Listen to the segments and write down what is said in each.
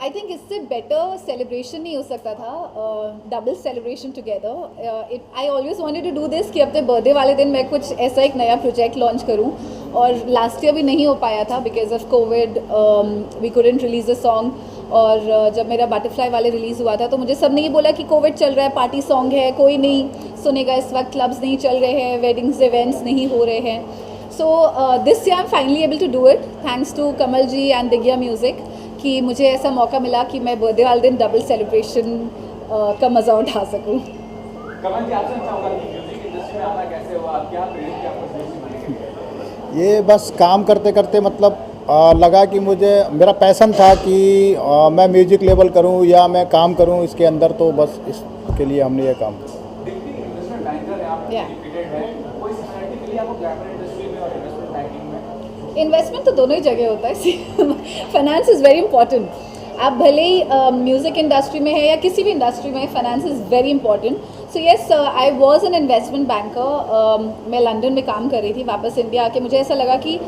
आई think इससे better celebration नहीं हो सकता था, double celebration together. I always wanted to do this कि अपने बर्थडे वाले दिन मैं कुछ ऐसा एक नया प्रोजेक्ट लॉन्च करूं, और लास्ट ईयर भी नहीं हो पाया था because of covid. We couldn't release a song. और जब मेरा बटरफ्लाई वाले रिलीज़ हुआ था तो मुझे सब ने ये बोला कि कोविड चल रहा है, पार्टी सॉन्ग है, कोई नहीं सुनेगा इस वक्त, क्लब्स नहीं चल रहे हैं, वेडिंग्स इवेंट्स नहीं हो रहे हैं. So this year I am finally able to do it thanks to Kamal ji and Digya music कि मुझे ऐसा मौका मिला कि मैं बर्थडे वाले दिन डबल सेलिब्रेशन का मज़ा उठा सकूं. कमल जी, आपसे चाहूँगा कि म्यूजिक इंडस्ट्री में आना कैसे हुआ, क्या प्रेरित किया आपको म्यूजिक बनाने के लिए? ये बस काम करते करते मतलब लगा कि मुझे मेरा पैशन था कि मैं म्यूजिक लेवल करूं या मैं काम करूं इसके अंदर, तो बस इसके लिए हमने ये काम किया. इन्वेस्टमेंट बैंकर है आप, एजुकेटेड है, कोई सिमिलरिटी मिली आपको ग्लैमर इंडस्ट्री में और इन्वेस्टमेंट बैंकिंग में? इन्वेस्टमेंट तो दोनों ही जगह होता है. Finance is very important. आप भले ही म्यूज़िक इंडस्ट्री में है या किसी भी इंडस्ट्री में, finance is very important. So yes, I was an investment banker. मैं लंदन में काम कर रही थी, वापस इंडिया आके मुझे ऐसा लगा कि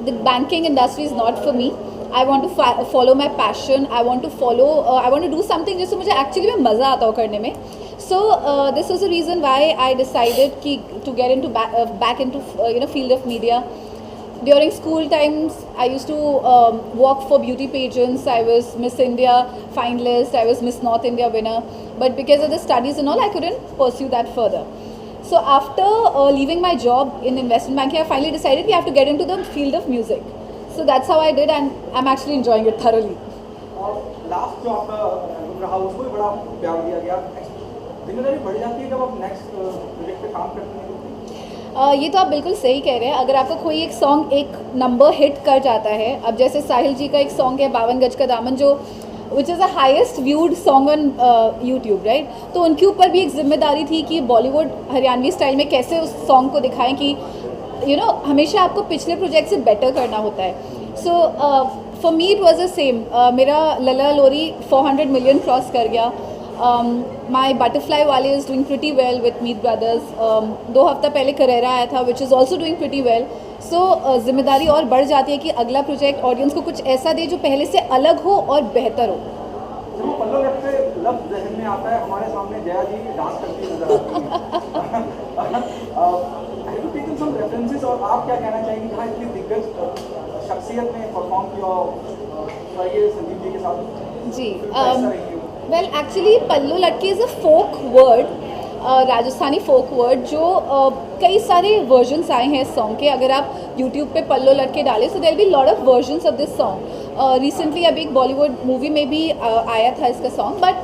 the banking industry is not for me. I want to follow my passion, I want to do something जिससे मुझे एक्चुअली में मज़ा आता हो करने में. So this was the reason why I decided to get into back into field of media. During school times, I used to work for beauty pageants. I was Miss India finalist. I was Miss North India winner. But because of the studies and all, I couldn't pursue that further. So after leaving my job in investment banking, I finally decided I have to get into the field of music. So that's how I did, and I'm actually enjoying it thoroughly. Last जो आपका look रहा उसको भी बड़ा प्यार दिया गया. जिम्मेदारी बढ़ जाती है जब आप नेक्स्ट प्रोजेक्ट पे काम करते हैं. ये तो आप बिल्कुल सही कह रहे हैं. अगर आपका कोई एक सॉन्ग एक नंबर हिट कर जाता है, अब जैसे साहिल जी का एक सॉन्ग है 52 गज का दामन, जो which is the highest viewed song on YouTube, right. तो उनके ऊपर भी एक जिम्मेदारी थी कि बॉलीवुड हरियाणवी स्टाइल में कैसे उस सॉन्ग को दिखाएं कि हमेशा आपको पिछले प्रोजेक्ट से बेटर करना होता है. So for me it was the same. मेरा लला लोरी 400 मिलियन क्रॉस कर गया. My butterfly वाले is doing pretty well with Meet Brothers. 2 हफ्ता पहले करेरा आया था which is also doing pretty well. So जिम्मेदारी और बढ़ जाती है कि अगला प्रोजेक्ट ऑडियंस को कुछ ऐसा दे जो पहले से अलग हो और बेहतर हो. जब पल्लव रखते लफ्ज़ ज़हन में आता है, हमारे सामने जया जी डांस करती नजर आती है. Have you taken some references, और आप क्या कहना चाहेंगे जहाँ इतनी दिग्गज शख्सियत ने परफॉर्म किया संदीप जी के साथ? जी, well actually Pallu Latke is a folk word, Rajasthani folk word, जो कई सारे वर्जन्स आए हैं इस सॉन्ग के. अगर आप यूट्यूब पे पल्लू लटके डालें so there be lot of versions of this song. Recently अभी एक बॉलीवुड मूवी में भी आया था इसका song. But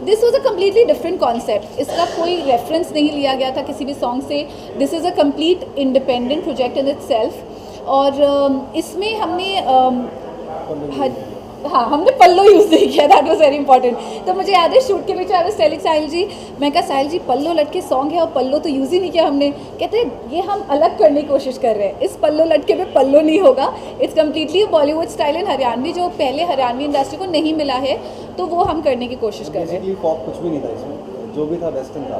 this was a completely different concept. इसका कोई रेफरेंस नहीं लिया गया था किसी भी सॉन्ग से. This is a complete independent project in it self. और इसमें हमने हाँ, हमने पल्लो यूज़ नहीं किया. That was very important. तो मुझे याद है शूट के बीच आई वाज टेलिंग साहिल जी, मैं कहा साहिल जी पल्लो लटके सॉन्ग है और पल्लो तो यूज़ ही नहीं किया हमने. कहते हैं ये हम अलग करने की कोशिश कर रहे हैं. इस पल्लो लटके में पल्लो नहीं होगा. It's completely Bollywood style and Haryanvi, जो पहले हरियाणवी इंडस्ट्री को नहीं मिला है, तो वो हम करने की कोशिश कर रहे हैं. बेसिकली पॉप कुछ भी नहीं था इसमें, जो भी था वेस्टर्न था.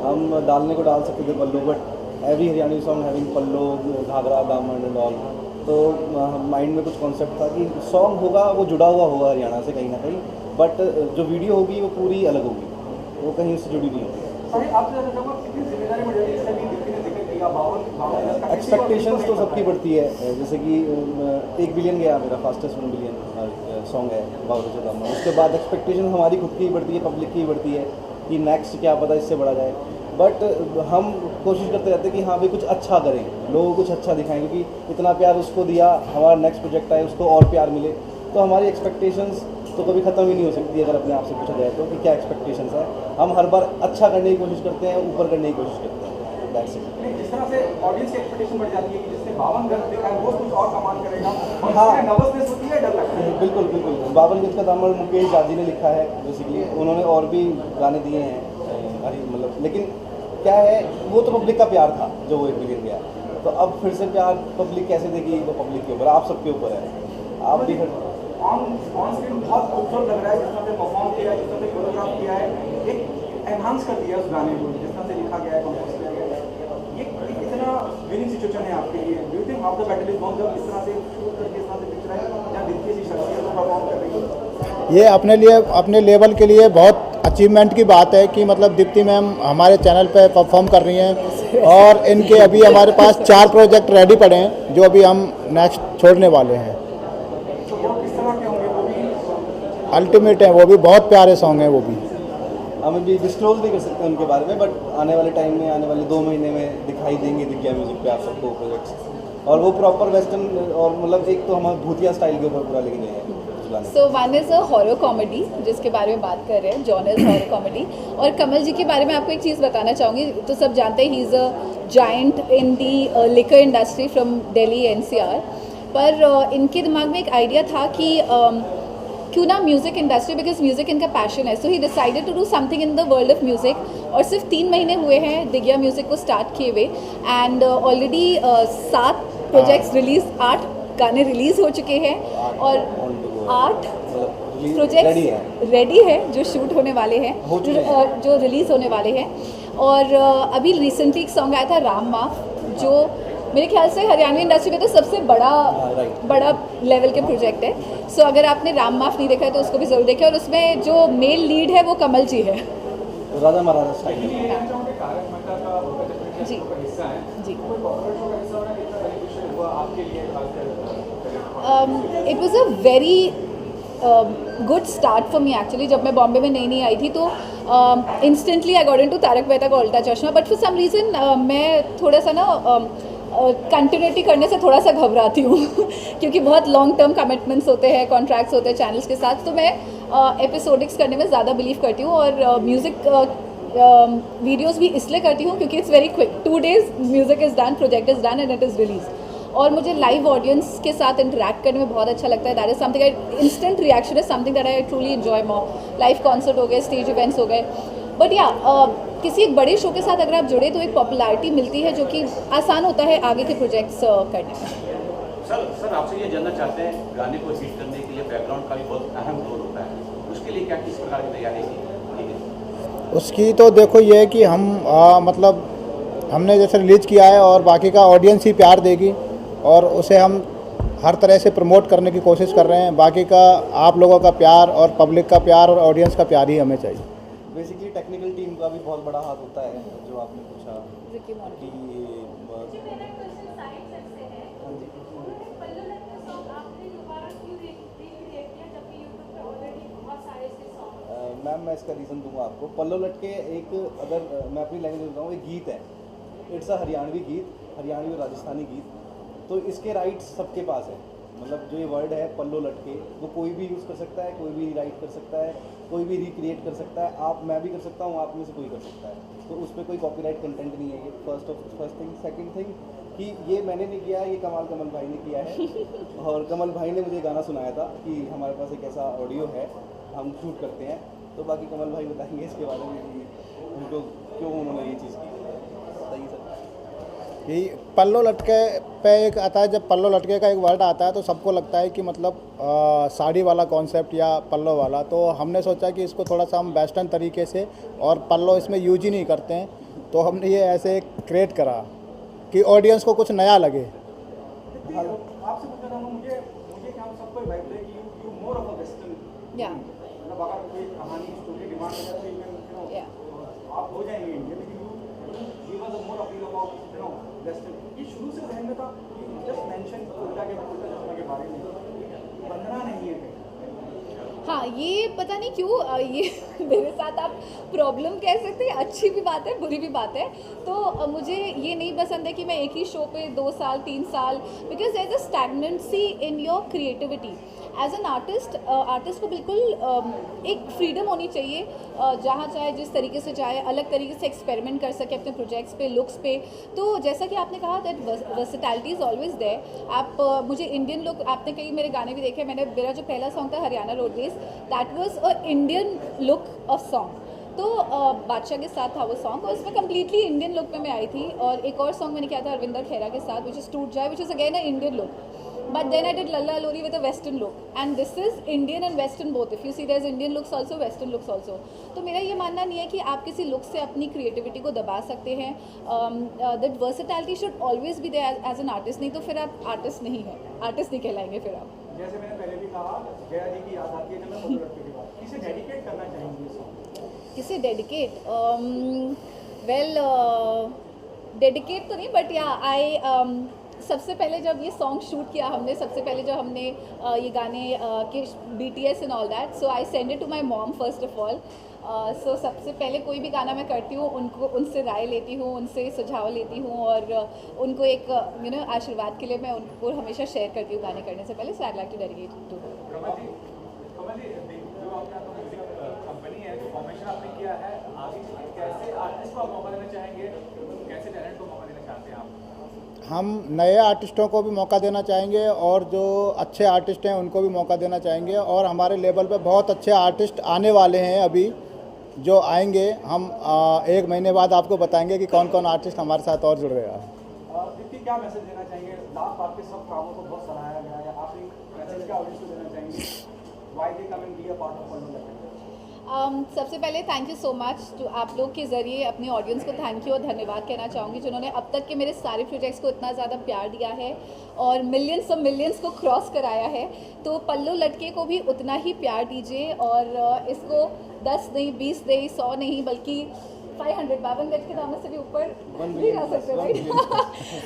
हम डालने को डाल सकते थे पल्लो, but every Haryanvi song having पल्लो, घाघरा, दामन एंड ऑल. तो माइंड में कुछ कॉन्सेप्ट था कि सॉन्ग होगा वो जुड़ा हुआ होगा हरियाणा से कहीं ना कहीं, बट जो वीडियो होगी वो पूरी अलग होगी, वो कहीं उससे जुड़ी नहीं होगी. अरे आपसे ज़्यादा चाहूँगा कितनी जिम्मेदारी बढ़ जाती है, जैसे अभी दीप्ति ने जिक्र किया 52 एक्सपेक्टेशंस तो सबकी बढ़ती है. जैसे कि 1 बिलियन गया मेरा, फास्टेस्ट 1 बिलियन सॉन्ग है बाबू से दामन. उसके बाद एक्सपेक्टेशन हमारी खुद की ही बढ़ती है, पब्लिक की ही बढ़ती है कि नेक्स्ट क्या पता इससे बढ़ा जाए. बट हम कोशिश करते रहते हैं कि हाँ भाई कुछ अच्छा करें, लोगों को कुछ अच्छा दिखाएं, क्योंकि इतना प्यार उसको दिया, हमारा नेक्स्ट प्रोजेक्ट आए उसको और प्यार मिले. तो हमारी एक्सपेक्टेशंस तो कभी ख़त्म ही नहीं हो सकती अगर अपने आप से पूछा जाए तो कि क्या एक्सपेक्टेशंस है. हम हर बार अच्छा करने की कोशिश करते हैं, ऊपर करने की कोशिश करते हैं. That's it. जिस तरह से ऑडियंस की एक्सपेक्टेशन बढ़ जाती है कि जिसने 52 गज दिखा है वो कुछ और कमाल करेगा, और हाँ. नर्वसनेस होती है, डर लगता है. बिल्कुल बिल्कुल. 52 गज का दामन मुकेश जाजी ने लिखा है. बेसिकली उन्होंने और भी गाने दिए हैं, मतलब, लेकिन क्या है वो तो पब्लिक का प्यार था जो वो 1 बिलियन गया. तो अब फिर से प्यार पब्लिक कैसे देगी, वो पब्लिक के ऊपर, आप सबके ऊपर है. आप भी ऑन स्क्रीन बहुत खूबसूरत लग रहा है, जिस तरह से परफॉर्म किया है, जिस तरह से कोरियोग्राफ किया है, एक एनहांस कर दिया उस गाने को, जिस तरह से लिखा गया है, कंपोज किया गया है. ये कितना विनिंग सिचुएशन है आपके लिए? Do you think half the battle is won, जब इस तरह से शूट करके इस तरह से पिक्चर है या दीप्ति सी शख्सियत को परफॉर्म कर रही है? ये अपने लिए, अपने लेवल के लिए बहुत अचीवमेंट की बात है कि मतलब दीप्ति मैम हमारे चैनल पे परफॉर्म कर रही हैं, और इनके अभी हमारे पास 4 प्रोजेक्ट रेडी पड़े हैं जो अभी हम नेक्स्ट छोड़ने वाले हैं. तो वो किस तरह के होंगे? वो भी अल्टीमेट है, वो भी बहुत प्यारे सॉन्ग हैं वो भी. हम अभी डिस्क्लोज नहीं कर सकते उनके बारे में, बट आने वाले टाइम में, आने वाले 2 महीने में दिखाई देंगे दिग्या म्यूजिक पे आप सबको प्रोजेक्ट्स. और वो प्रॉपर वेस्टर्न, और मतलब एक तो हम भूतिया स्टाइल के ऊपर पूरा लेके गए हैं. So one is a horror comedy जिसके बारे में बात कर रहे हैं, जॉनर हॉरर कॉमेडी. और कमल जी के बारे में आपको एक चीज़ बताना चाहूँगी. तो सब जानते हैं he is a giant in the liquor industry from Delhi NCR. पर इनके दिमाग में एक आइडिया था कि क्यों ना म्यूज़िक इंडस्ट्री, बिकॉज म्यूज़िक इनका पैशन है. So he decided to do something in the world of music. और सिर्फ 3 महीने हुए हैं दिग्या म्यूज़िक को स्टार्ट किए हुए, एंड ऑलरेडी 7 प्रोजेक्ट्स रिलीज, 8 गाने रिलीज़ हो चुके हैं, और 8 प्रोजेक्ट्स रेडी है जो शूट होने वाले हैं, जो रिलीज़ होने वाले हैं. और अभी रिसेंटली एक सॉन्ग आया था राम माफ, जो मेरे ख्याल से हरियाणवी इंडस्ट्री में तो सबसे बड़ा लेवल के प्रोजेक्ट है. सो अगर आपने राम माफ नहीं देखा है तो उसको भी ज़रूर देखें. और उसमें जो मेल लीड है वो कमल जी है. राजा महाराजा स्टाइल. जी जी. It was a very good start for me actually. जब मैं बॉम्बे में नई आई थी तो instantly I got into Taarak Mehta Ka Ooltah चश्मा. बट फॉर सम रीज़न मैं थोड़ा सा ना कंटिन्यूटी करने से थोड़ा सा घबराती हूँ क्योंकि बहुत लॉन्ग टर्म कमिटमेंट्स होते हैं, कॉन्ट्रैक्ट्स होते हैं चैनल्स के साथ. तो मैं एपिसोडिक्स करने में ज़्यादा बिलीव करती हूँ. और म्यूज़िक वीडियोस भी इसलिए करती हूँ क्योंकि it's very quick. 2 days music is done, project is done and it is release. और मुझे लाइव ऑडियंस के साथ इंटरेक्ट करने में बहुत अच्छा लगता है. That is something I, instant reaction is something that I truly enjoy more. Live concert हो गए, स्टेज इवेंट्स हो गए. बट या किसी एक बड़े शो के साथ अगर आप जुड़े तो एक पॉपुलैरिटी मिलती है जो कि आसान होता है आगे के प्रोजेक्ट्स करने में. सर आपसे ये जानना चाहते हैं, गाने को हिट करने के लिए बैकग्राउंड का भी बहुत अहम रोल होता है, उसके लिए क्या किस प्रकार की तैयारी की? उसकी तो देखो ये है कि हम मतलब हमने जैसे रिलीज़ किया है और बाकी का ऑडियंस ही प्यार देगी, और उसे हम हर तरह से प्रमोट करने की कोशिश कर रहे हैं. बाकी का आप लोगों का प्यार और पब्लिक का प्यार और ऑडियंस का प्यार ही हमें चाहिए. बेसिकली टेक्निकल टीम का भी बहुत बड़ा हाथ होता है, जो आपने पूछा रिकी मॉर्टी. मैम मैं इसका रीज़न दूंगा आपको. पल्लो लटके एक, अगर मैं अपनी लैंग्वेज में बताऊँ, एक गीत है. इट्स अ हरियाणवी गीत, हरियाणवी और राजस्थानी गीत. तो इसके राइट्स सबके पास है. मतलब जो ये वर्ड है पल्लो लटके, वो कोई भी यूज़ कर सकता है, कोई भी राइट कर सकता है, कोई भी रिक्रिएट कर सकता है, आप मैं भी कर सकता हूँ, आप में से कोई कर सकता है। तो उस पर कोई कॉपीराइट कंटेंट नहीं है ये, फर्स्ट थिंग। सेकंड थिंग कि ये मैंने नहीं किया, ये कमल भाई ने किया है और कमल भाई ने मुझे गाना सुनाया था कि हमारे पास एक ऐसा ऑडियो है, हम शूट करते हैं। तो बाकी कमल भाई बताएंगे इसके बारे में कि उनको क्यों उन्होंने ये चीज़ की। बताइए सर। कि पल्लो लटके पे एक आता है, जब पल्लो लटके का एक वर्ड आता है तो सबको लगता है कि मतलब साड़ी वाला कॉन्सेप्ट या पल्लो वाला। तो हमने सोचा कि इसको थोड़ा सा हम वेस्टर्न तरीके से, और पल्लो इसमें यूज ही नहीं करते हैं, तो हमने ये ऐसे क्रिएट करा कि ऑडियंस को कुछ नया लगे। आपसे पूछना चाहूँगा, मुझे क्या सबको वाइब है कि you more of a western. या मतलब अगर कोई कहानी स्टोरी डिमांड है तो आप हो जाएंगे इंडियन, लेकिन you was a more appeal about western. ये शुरू से जहन में था कि जस्ट मेंशन उल्टा के बारे में बंधना नहीं है। हाँ, ये पता नहीं क्यों ये मेरे साथ आप प्रॉब्लम कह सकते हैं, अच्छी भी बात है बुरी भी बात है। तो मुझे ये नहीं पसंद है कि मैं एक ही शो पे 2 साल 3 साल, because there is a stagnancy in your creativity. As an artist को बिल्कुल एक फ्रीडम होनी चाहिए, जहाँ चाहे जिस तरीके से चाहे अलग तरीके से एक्सपेरिमेंट कर सके अपने प्रोजेक्ट्स पे, लुक्स पे। तो जैसा कि आपने कहा that versatility is always there. आप मुझे इंडियन लुक, आपने कई मेरे गाने भी देखे, मेरा जो पहला सॉन्ग था Haryana roadways, that was a Indian look of song. तो बादशाह के साथ था वो सॉन्ग, और उसमें कम्प्लीटली इंडियन लुक में मैं आई थी। और एक और सॉन्ग मैंने किया था अरविंदर खेरा के साथ, विच इज़ टूट जाए, which is again a Indian look. But then I did Lalla Lori with a Western look, and this is Indian and Western both. If you see, there's Indian looks also, Western looks also. तो मेरा ये मानना नहीं है कि आप किसी look से अपनी क्रिएटिविटी को दबा सकते हैं। That versatility should always be there as an artist, नहीं तो फिर आप आर्टिस्ट नहीं हैं, आर्टिस्ट नहीं कहलाएंगे फिर आप। जैसे मैंने पहले भी कहा, जया जी की याद आती है जब मैं फोटो रखने के बाद। किसे डेडिकेट करना चाहेंगे इस सॉन्ग? किसे डेडिकेट? वेल, डेडिकेट तो नहीं, बट या सबसे पहले जब ये सॉन्ग शूट किया हमने, सबसे पहले जब हमने ये गाने के BTS and all that, so I send it to my mom first of all. So सबसे पहले कोई भी गाना मैं करती हूँ, उनसे राय लेती हूँ, उनसे सुझाव लेती हूँ, और उनको एक आशीर्वाद के लिए मैं उनको हमेशा शेयर करती हूँ गाने करने से पहले। So I like to dedicate to. Kamal ji, जो आपने आपका म्यूजिक कंपनी है, जो फॉर्मेशन आपने किया है, आगे कैसे आर्टिस्ट को आप मौका देना चाहेंगे, कैसे टैलेंट को मौका देना चाहते हैं आप? हम नए आर्टिस्टों को भी मौका देना चाहेंगे, और जो अच्छे आर्टिस्ट हैं उनको भी मौका देना चाहेंगे। और हमारे लेवल पे बहुत अच्छे आर्टिस्ट आने वाले हैं अभी, जो आएंगे। हम 1 महीने बाद आपको बताएंगे कि कौन कौन आर्टिस्ट हमारे साथ और जुड़ रहे हैं। दीप्ति, क्या मैसेज देना चाहेंगे? लास्ट आपके सब कामों को बहुत सराहा गया है, आप एक मैसेज क्या ऑडियंस को देना चाहेंगे? Why they come and be a part of पल्लो लटके? सबसे पहले थैंक यू सो मच। जो आप लोग के ज़रिए अपनी ऑडियंस को थैंक यू और धन्यवाद कहना चाहूँगी, जिन्होंने अब तक के मेरे सारे प्रोजेक्ट्स को इतना ज़्यादा प्यार दिया है और मिलियंस को क्रॉस कराया है। तो पल्लो लटके को भी उतना ही प्यार दीजिए, और इसको 10 नहीं, 20 नहीं, 100 नहीं, बल्कि 500 52 गज के दामों से भी ऊपर भी जा सकते हैं।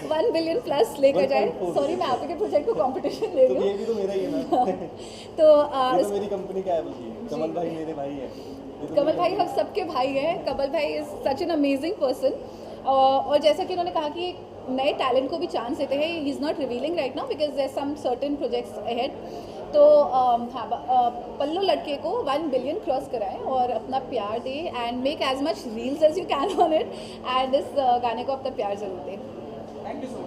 1 बिलियन प्लस लेकर जाए। सॉरी, मैं आपके प्रोजेक्ट को कंपटीशन ले रही हूँ। ये भी तो मेरा ही है ना। तो ये तो मेरी कंपनी का है, बल्कि कमल भाई मेरे भाई है। कमल भाई हम सबके भाई हैं। कमल भाई is such an amazing person. और जैसा कि उन्होंने कहा कि नए टैलेंट को भी चांस देते हैं, he is not revealing right now because there some certain projects ahead. तो हाँ, पल्लो लटके को 1 बिलियन क्रॉस कराएं और अपना प्यार दें, and make as much reels as you can on it, एंड इस गाने को अपना प्यार ज़रूर दें। Thank you so much.